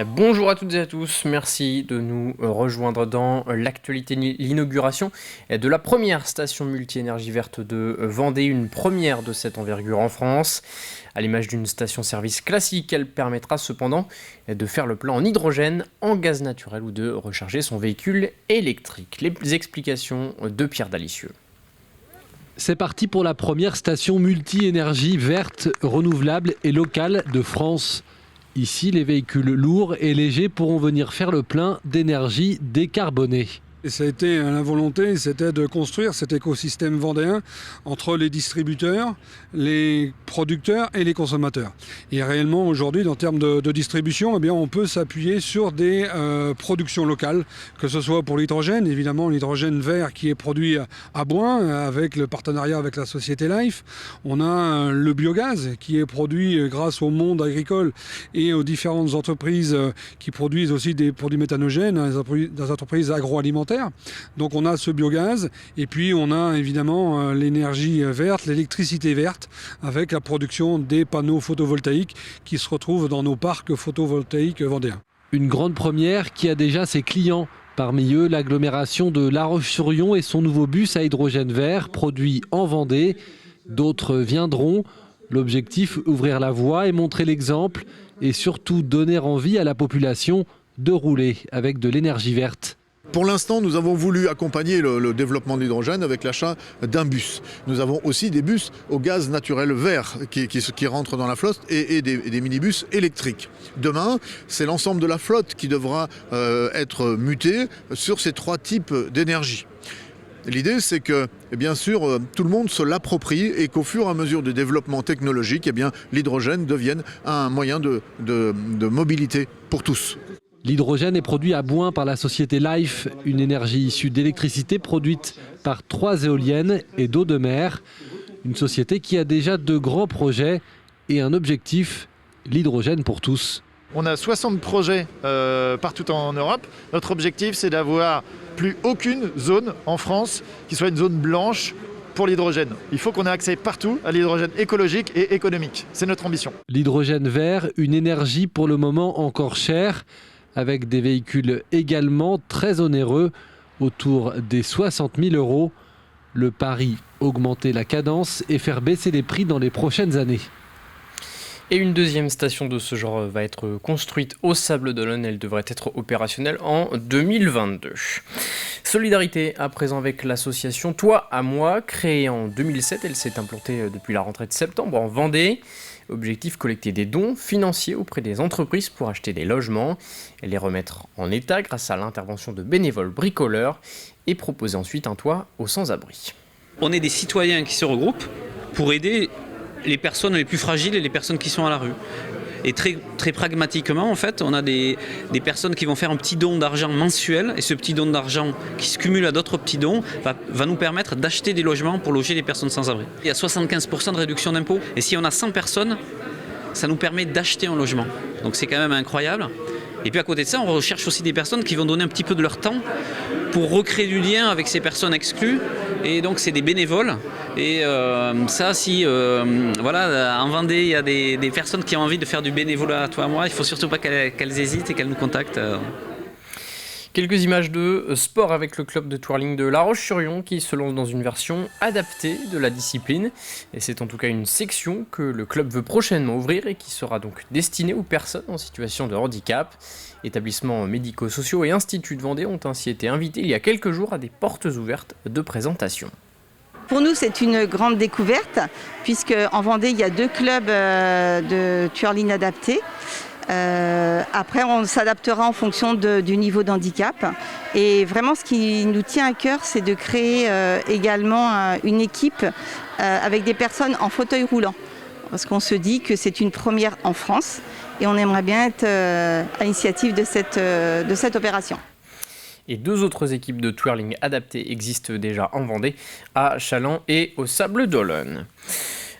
Bonjour à toutes et à tous, merci de nous rejoindre dans l'actualité, l'inauguration de la première station multi-énergie verte de Vendée, une première de cette envergure en France. À l'image d'une station-service classique, elle permettra cependant de faire le plein en hydrogène, en gaz naturel ou de recharger son véhicule électrique. Les explications de Pierre Dalicieux. C'est parti pour la première station multi-énergie verte, renouvelable et locale de France. Ici, les véhicules lourds et légers pourront venir faire le plein d'énergie décarbonée. Et ça a été la volonté, c'était de construire cet écosystème vendéen entre les distributeurs, les producteurs et les consommateurs. Et réellement aujourd'hui, en termes de distribution, eh bien, on peut s'appuyer sur des productions locales, que ce soit pour l'hydrogène, évidemment l'hydrogène vert qui est produit à Boin avec le partenariat avec la société Life. On a le biogaz qui est produit grâce au monde agricole et aux différentes entreprises qui produisent aussi des produits méthanogènes, des entreprises agroalimentaires. Donc on a ce biogaz et puis on a évidemment l'énergie verte, l'électricité verte avec la production des panneaux photovoltaïques qui se retrouvent dans nos parcs photovoltaïques vendéens. Une grande première qui a déjà ses clients. Parmi eux, l'agglomération de La Roche-sur-Yon et son nouveau bus à hydrogène vert produit en Vendée. D'autres viendront. L'objectif, ouvrir la voie et montrer l'exemple et surtout donner envie à la population de rouler avec de l'énergie verte. Pour l'instant, nous avons voulu accompagner le développement de l'hydrogène avec l'achat d'un bus. Nous avons aussi des bus au gaz naturel vert qui rentrent dans la flotte et des minibus électriques. Demain, c'est l'ensemble de la flotte qui devra être mutée sur ces trois types d'énergie. L'idée, c'est que, bien sûr, tout le monde se l'approprie et qu'au fur et à mesure du développement technologique, l'hydrogène devienne un moyen de mobilité pour tous. L'hydrogène est produit à Boin par la société Life, une énergie issue d'électricité produite par 3 éoliennes et d'eau de mer. Une société qui a déjà de grands projets et un objectif, l'hydrogène pour tous. On a 60 projets partout en Europe. Notre objectif, c'est d'avoir plus aucune zone en France qui soit une zone blanche pour l'hydrogène. Il faut qu'on ait accès partout à l'hydrogène écologique et économique. C'est notre ambition. L'hydrogène vert, une énergie pour le moment encore chère, avec des véhicules également très onéreux, autour des 60 000 €. Le pari, augmenter la cadence et faire baisser les prix dans les prochaines années. Et une deuxième station de ce genre va être construite au Sables-d'Olonne. Elle devrait être opérationnelle en 2022. Solidarité à présent avec l'association Toi à moi, créée en 2007. Elle s'est implantée depuis la rentrée de septembre en Vendée. Objectif, collecter des dons financiers auprès des entreprises pour acheter des logements et les remettre en état grâce à l'intervention de bénévoles bricoleurs et proposer ensuite un toit aux sans-abri. On est des citoyens qui se regroupent pour aider les personnes les plus fragiles et les personnes qui sont à la rue. Et très pragmatiquement, en fait, on a des personnes qui vont faire un petit don d'argent mensuel et ce petit don d'argent qui se cumule à d'autres petits dons va nous permettre d'acheter des logements pour loger les personnes sans abri. Il y a 75% de réduction d'impôts et si on a 100 personnes, ça nous permet d'acheter un logement. Donc c'est quand même incroyable. Et puis à côté de ça, on recherche aussi des personnes qui vont donner un petit peu de leur temps pour recréer du lien avec ces personnes exclues. Et donc c'est des bénévoles. Et ça, si en Vendée, il y a des personnes qui ont envie de faire du bénévolat à Toi à moi, il ne faut surtout pas qu'elles hésitent et qu'elles nous contactent. Quelques images de sport avec le club de twirling de La Roche-sur-Yon qui se lance dans une version adaptée de la discipline. Et c'est en tout cas une section que le club veut prochainement ouvrir et qui sera donc destinée aux personnes en situation de handicap. Établissements médico-sociaux et instituts de Vendée ont ainsi été invités il y a quelques jours à des portes ouvertes de présentation. Pour nous, c'est une grande découverte puisque en Vendée, il y a 2 clubs de twirling adaptés. Après, on s'adaptera en fonction du niveau d'handicap. Et vraiment, ce qui nous tient à cœur, c'est de créer également une équipe avec des personnes en fauteuil roulant. Parce qu'on se dit que c'est une première en France et on aimerait bien être à l'initiative de cette opération. Et 2 autres équipes de twirling adaptées existent déjà en Vendée, à Challans et au Sables-d'Olonne.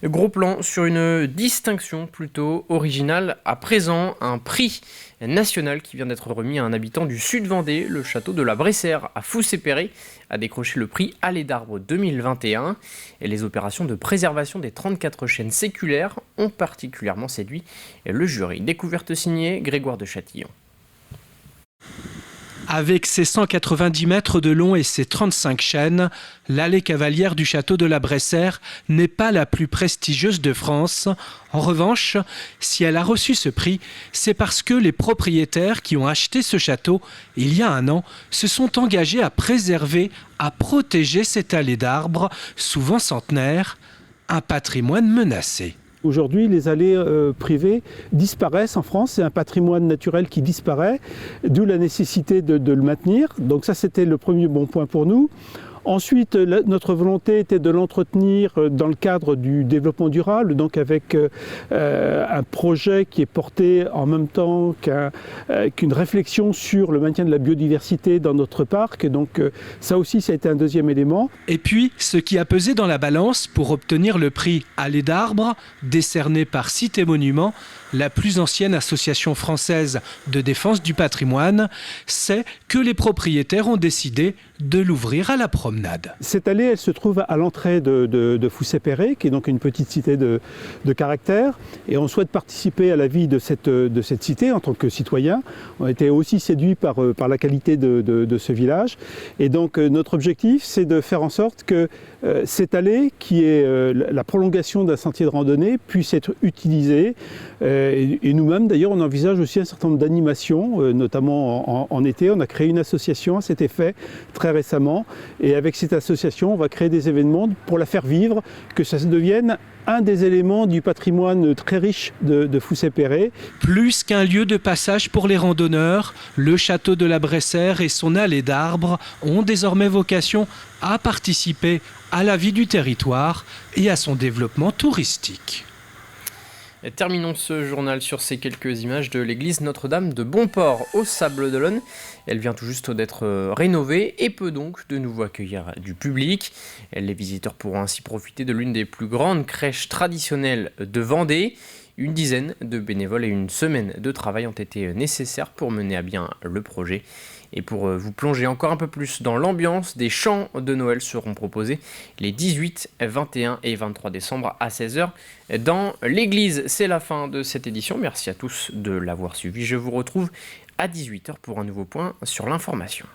Gros plan sur une distinction plutôt originale. À présent, un prix national qui vient d'être remis à un habitant du sud Vendée. Le château de la Bressère à Foussé-Péré a décroché le prix Allée d'Arbre 2021. Et les opérations de préservation des 34 chênes séculaires ont particulièrement séduit le jury. Découverte signée Grégoire de Châtillon. Avec ses 190 mètres de long et ses 35 chênes, l'allée cavalière du château de la Bressère n'est pas la plus prestigieuse de France. En revanche, si elle a reçu ce prix, c'est parce que les propriétaires qui ont acheté ce château il y a un an se sont engagés à préserver, à protéger cette allée d'arbres, souvent centenaire, un patrimoine menacé. Aujourd'hui, les allées privées disparaissent en France. C'est un patrimoine naturel qui disparaît, d'où la nécessité de le maintenir. Donc ça, c'était le premier bon point pour nous. Ensuite, notre volonté était de l'entretenir dans le cadre du développement durable, donc avec un projet qui est porté en même temps qu'une réflexion sur le maintien de la biodiversité dans notre parc. Donc ça aussi, ça a été un deuxième élément. Et puis, ce qui a pesé dans la balance pour obtenir le prix Allée d'arbres, décerné par Cité Monuments, la plus ancienne association française de défense du patrimoine, c'est que les propriétaires ont décidé de l'ouvrir à la promenade. Cette allée, elle se trouve à l'entrée de Foussay-Perret, qui est donc une petite cité de caractère, et on souhaite participer à la vie de cette cité en tant que citoyen. On a été aussi séduits par la qualité de ce village, et donc notre objectif, c'est de faire en sorte que cette allée, qui est la prolongation d'un sentier de randonnée, puisse être utilisée. Et nous-mêmes, d'ailleurs, on envisage aussi un certain nombre d'animations, notamment en été. On a créé une association à cet effet très récemment. Et avec cette association, on va créer des événements pour la faire vivre, que ça devienne un des éléments du patrimoine très riche de Foussay-Perret. Plus qu'un lieu de passage pour les randonneurs, le château de la Bressère et son allée d'arbres ont désormais vocation à participer à la vie du territoire et à son développement touristique. Et terminons ce journal sur ces quelques images de l'église Notre-Dame de Bonport au Sables-d'Olonne. Elle vient tout juste d'être rénovée et peut donc de nouveau accueillir du public. Les visiteurs pourront ainsi profiter de l'une des plus grandes crèches traditionnelles de Vendée. Une dizaine de bénévoles et une semaine de travail ont été nécessaires pour mener à bien le projet. Et pour vous plonger encore un peu plus dans l'ambiance, des chants de Noël seront proposés les 18, 21 et 23 décembre à 16h dans l'église. C'est la fin de cette édition. Merci à tous de l'avoir suivi. Je vous retrouve à 18h pour un nouveau point sur l'information.